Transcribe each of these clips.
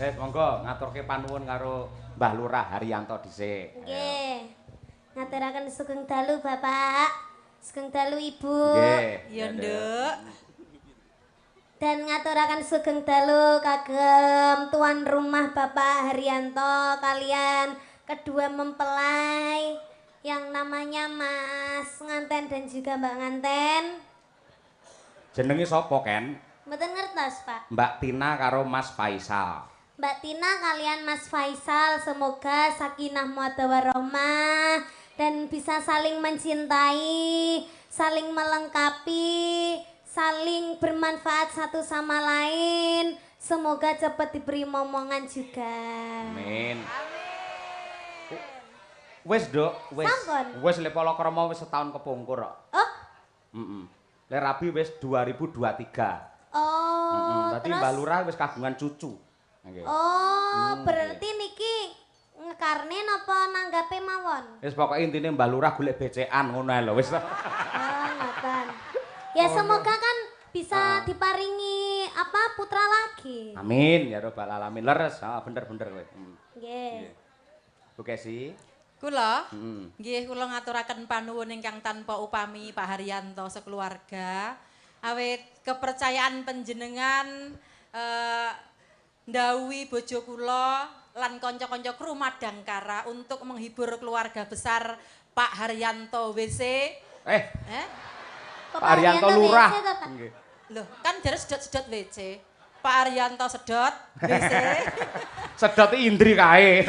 wis monggo ngaturke panuwun karo Mbah Lurah Haryanto dhisik. Nggih. Ngaturaken sugeng dalu Bapak. Sugeng dalu Ibu. Nggih. Ya, Nduk. Dan ngaturaken sugeng dalu kagem tuan rumah Bapak Haryanto kalian kedua mempelai yang namanya Mas Nganten dan juga Mbak Nganten. Jenenge sapa, Ken? Mboten ngertos, Pak. Mbak Tina karo Mas Faisal. Mbak Tina kalian Mas Faisal semoga sakinah mawaddah warahmah dan bisa saling mencintai, saling melengkapi, saling bermanfaat satu sama lain. Semoga cepat diberi momongan juga. Amin. Wis, Duk, wis. Sampun. Wis le palakrama wis setahun kepungkur kok. Oh, Heeh. Le rabi wis 2023. oh, Berarti terus. Mbak Lurah wis kagungan cucu. Nggih. Oh, berarti niki ngekarne napa nanggape mawon? Wis pokoke intine Mbak Lurah golek becekan ngono ae lho wis. Oh, ngoten. Ya semoga kan bisa diparingi apa putra lagi. Amin ya rabbal alamin. Leres, bener-bener kowe. Nggih. Bu Kesi. Kula Heeh. nggih kula ngaturaken panuwun ingkang tanpa upami Pak Haryanto sekeluarga. Awit kepercayaan panjenengan ndhawuhi bojo kula lan kanca-kanca kru Madangkara untuk menghibur keluarga besar Pak Haryanto WC. Eh, Kok Pak Haryanto Lurah. WC to, Pak? Nggih. Loh, kan jare sedot-sedot WC. Pak Haryanto sedot WC. Sedot indri kae.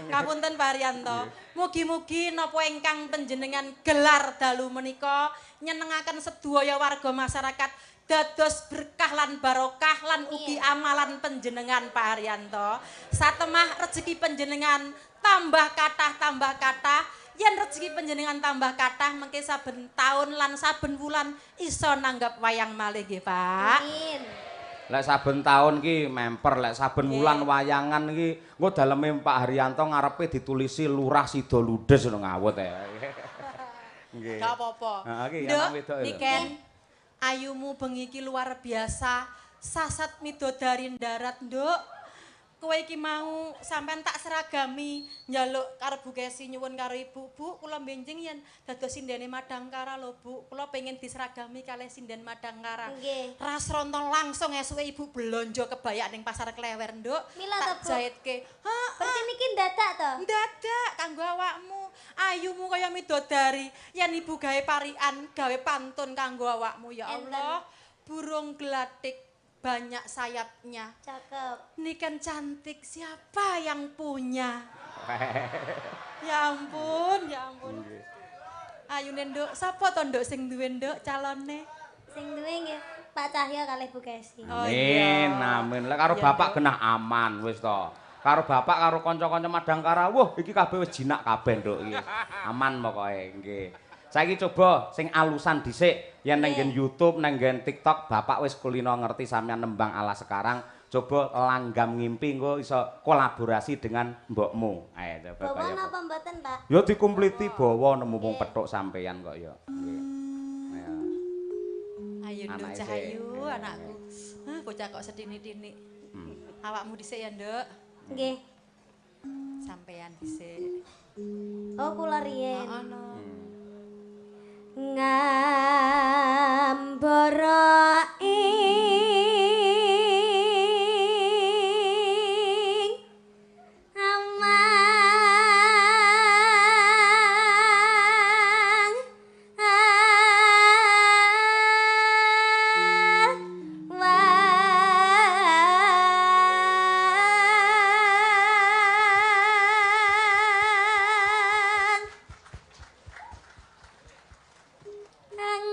Ngapunten Pak Haryanto. Mugi-mugi napa ingkang panjenengan gelar dalu menika nyenengaken sedaya warga masyarakat dados berkah lan barokah lan ugi amalan panjenengan Pak Haryanto. Satemah rezeki panjenengan tambah kathah. Yen rezeki panjenengan tambah kathah mengke saben taun lan saben wulan iso nanggap wayang malih nggih, Pak. Amin. Lek saben taun ki memper, lek saben wulan wayangan iki engko daleme Pak Haryanto ngarepe ditulisi Lurah Sida Ludes ngono ngawut ya. Nggih. Gak apa-apa. Heeh, iki Nduk, anak wedok lho. Niken, ayumu bengi iki luar biasa. Sasat midodari darat, Nduk. Kowe iki mau sampean tak seragami njaluk karo Bu Kesi nyuwun karo Ibu. Bu, kula benjing yen dados sindene Madangkara lho, Bu. Kula pengen diseragami kalih sinden Madangkara. Nggih. Ras ronton langsung esuke Ibu belanja kebaya ning pasar Klewer, Nduk. Mila Tak to, Bu? jahitke. Heeh. Berarti niki dadak to? Dadak kanggo awakmu. Ayumu kaya midodari. Yen ibu gawe parian, gawe pantun kanggo awakmu ya Allah. Burung gelatik banyak sayapnya. Cakep. Niken cantik, siapa yang punya? Ya ampun, ya ampun. Ayune Nduk, sapa to Nduk sing duwe Nduk calone? Sing duwe nggih Pak Cahya kalih Bu Kesi. Oh, Amin, iya. amin. Lek karo Iya, bapak Nduk. genah aman wis to. Karo bapak karo kanca-kanca Madangkara, wah iki kabeh wis jinak kabeh Nduk iki. Aman pokoke nggih. Saiki coba sing alusan dhisik yen nang nggen YouTube, nang nggen TikTok bapak wis kulino ngerti sampean nembang ala sekarang. Coba langgam ngimpi engko iso kolaborasi dengan mbokmu. Ayo coba Bawa kaya apa. napa mboten, Pak? Ya dikumpliti bawa nemu wong petuk sampeyan kok ya. Nggih. Ayo. Ayo Nduk Anake Cahayu, sik. anakku. Hah, bocah kok sedini-dini. Awakmu dhisik ya, Nduk. Nggih. Sampean dhisik. Oh, kula riyen. Ono. Ngambara ing amang wang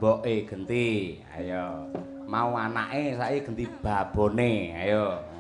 mboke genti. Ayo. Mau anake saiki genti babone. Ayo.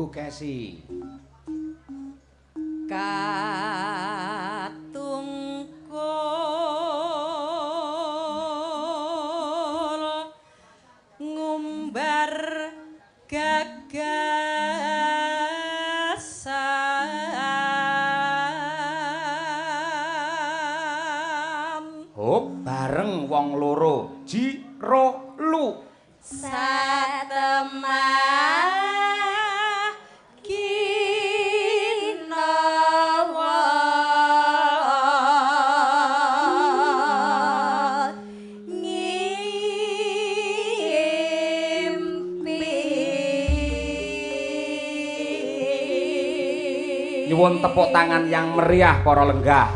Kesi katungkul ngumbar gagasan bareng wong loro jiro lu satemah nyuwun tepuk tangan yang meriah para lenggah.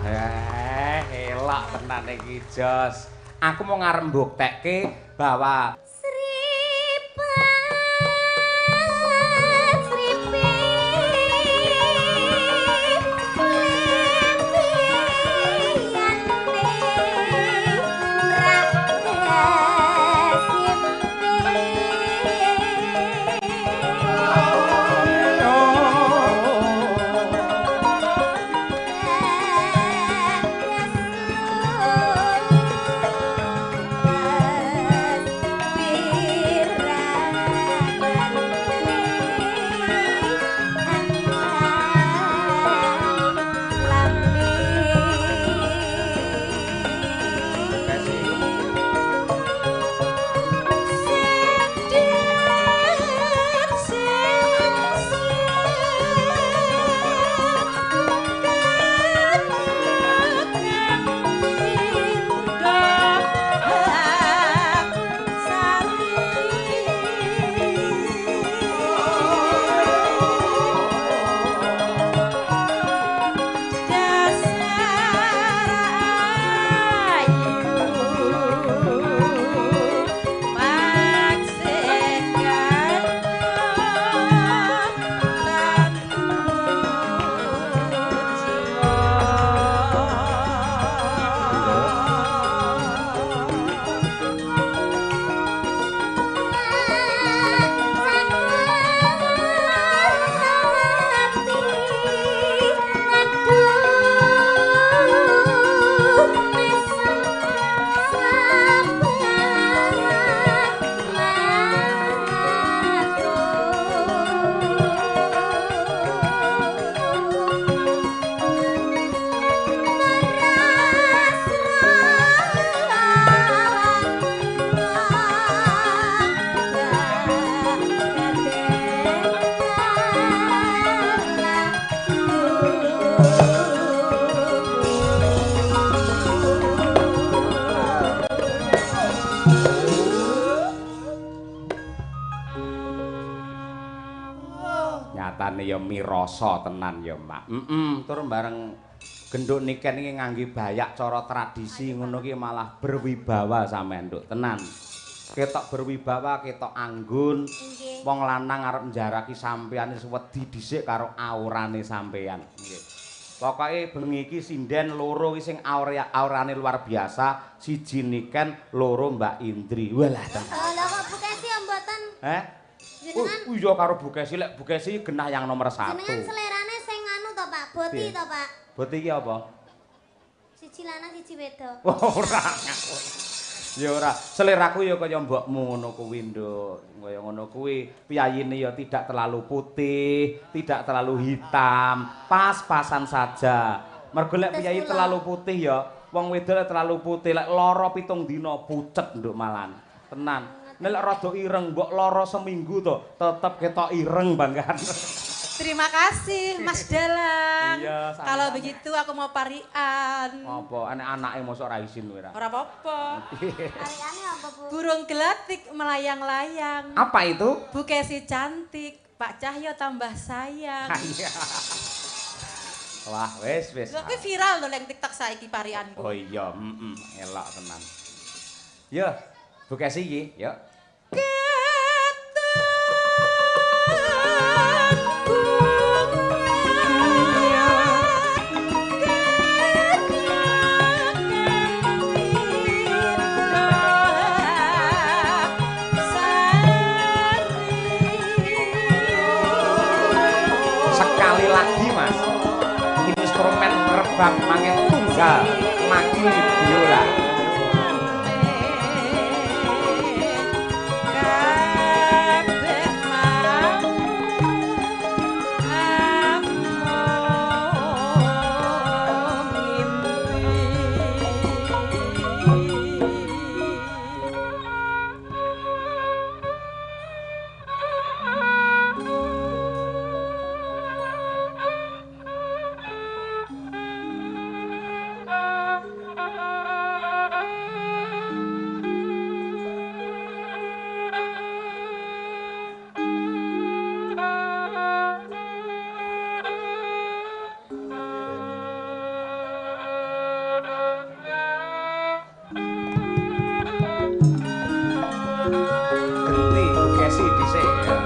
Elok tenan iki jos. Aku mau ngarep mbuktekke bahwa liyane ya mirasa tenan ya, Mak. Tur bareng genduk niken iki ngangge bayak cara tradisi ngono ki malah berwibawa sampean, Nduk. Tenan. Ketok berwibawa, ketok anggun. Wong lanang arep njaraki sampeyan wis wedi dhisik karo aurane sampeyan. Nggih. Pokoke bengi iki sinden loro iki sing aurane luar biasa, siji niken, loro Mbak Indri. Walah tenan. Lha kok Bukesi ya mboten? Jenengan Iya karo Bukesi, lek Bukesi genah yang nomor 1. jenengan selerane sing anu to, Pak? Boti to, Pak? Boti iki apa? Siji lanang siji wedok. Ora. Ya ora, seleraku ya kaya mbokmu ngono kuwi, Nduk. Kaya ngono kuwi, piyayine ya tidak terlalu putih, tidak terlalu hitam, pas-pasan saja. Mergo lek piyayi terlalu putih ya, wong wedok terlalu putih, lek lara 7 dina pucet, Nduk malan. Tenan. Nek rada ireng mbok lara seminggu to, tetep ketok ireng banggan. Terima kasih Mas Dalang. Iya, kalau begitu aku mau parian. Apa? Enek anake mosok ra isin kowe ra. Ora apa-apa. Hariane apa, Bu? Burung gelatik melayang-layang. Apa itu? Bukesi cantik, Pak Cahyo tambah sayang. Iya. Wah, wis. Lha kuwi viral lho ning TikTok saiki parianku. Oh iya, elok tenan. Ya, Bukesi iki, ya. Sekali lagi, Mas. Instrumen rebab mangin tunggal, maki biola. Genti Bukesi dhisik ya.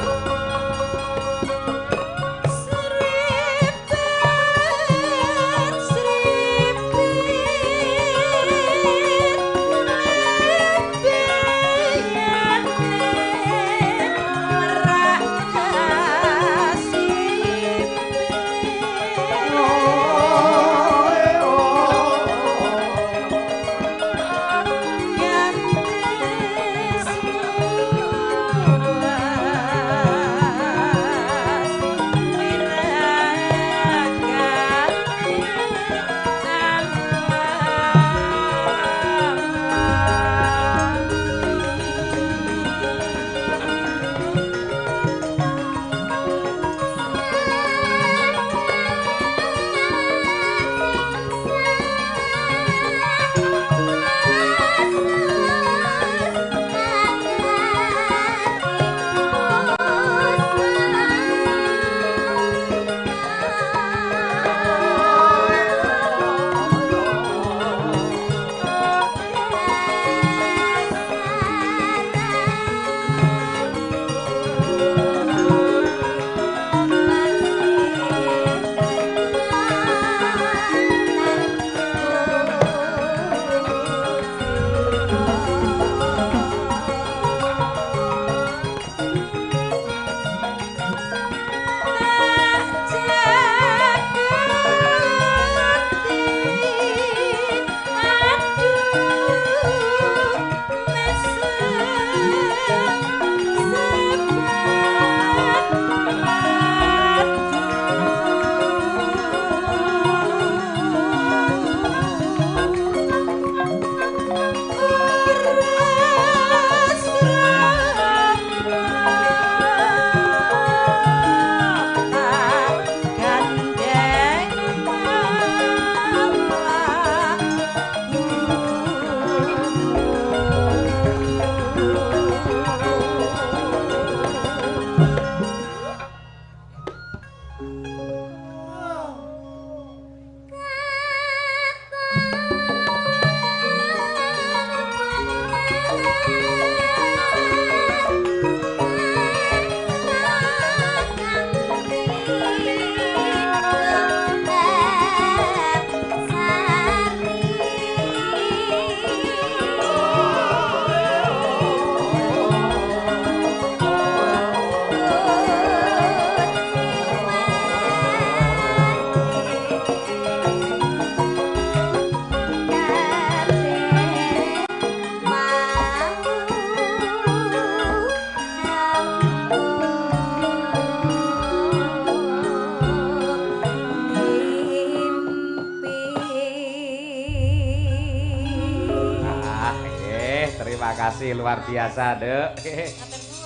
kasih luar biasa, Dek.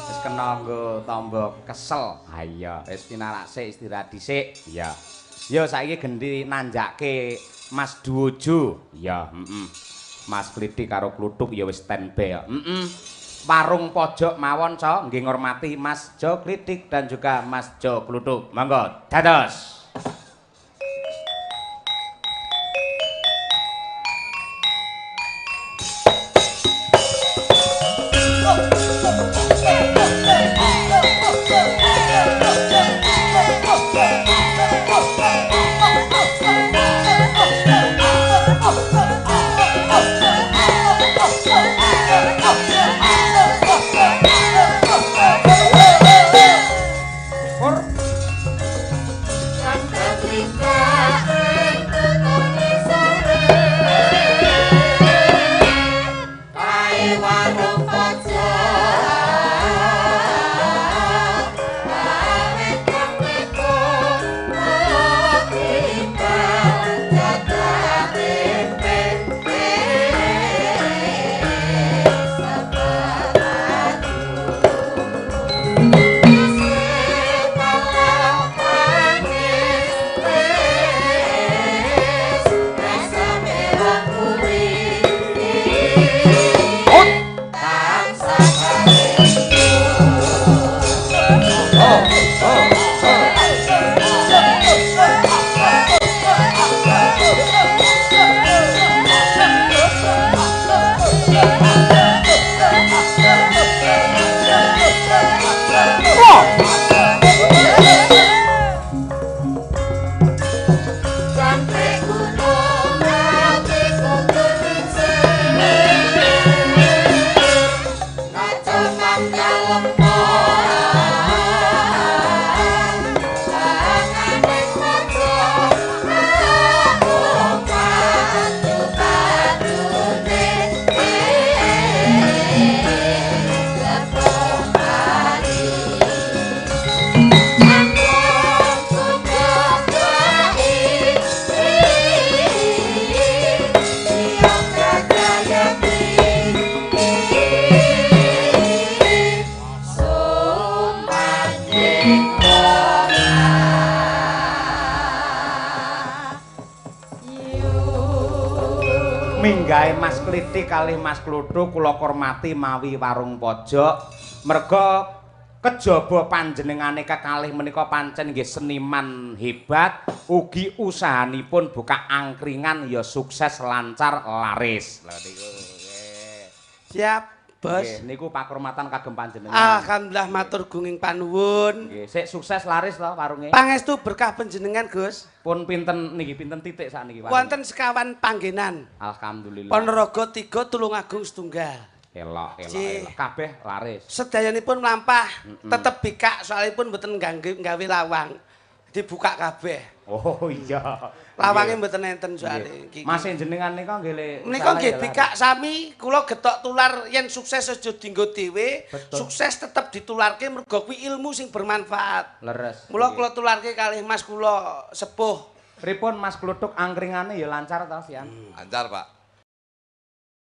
Wis kena nggo tamba kesel. Ha iya, wis pinarake istirahat dhisik. Iya. Yo saiki gendi nanjake Mas Duojo. Iya, Mas Klitik karo Kluthuk ya wis standby ya. Warung pojok mawon, Co, nggih ngormati Mas Jo Klitik dan juga Mas Jo Kluthuk. Monggo, dados. Minggahe Mas Klitik kalih Mas Kluthuk kula hormati mawi warung pojok merga kejaba panjenengane kekalih menika pancen nggih seniman hebat ugi usahanipun buka angkringan ya sukses lancar laris. Lha niku siap Bos. Nggih niku pakurmatan kagem panjenengan. Alhamdulillah matur gunging panuwun. Nggih sik sukses laris to warunge. Pangestu berkah panjenengan Gus. Pun pinten niki pinten titik sakniki warung. Wonten sekawan panggenan. Alhamdulillah. Ponorogo 3 Tulungagung setunggal. Elok. Kabeh laris. Sedayanipun mlampah tetep bikak soalipun mboten gawe lawang. Dibuka kabeh. Oh iya. Lawange mboten enten soalé iki. Mas jenengan nika nggih menika nggih bikak sami kula getok tular yen sukses aja dienggo dhewe, sukses tetep ditularke mergo kuwi ilmu sing bermanfaat. Leres. Mula kula tularke kalih Mas kula sepuh. Pripun Mas Kluthuk angkringane ya lancar ta sian? Lancar, Pak.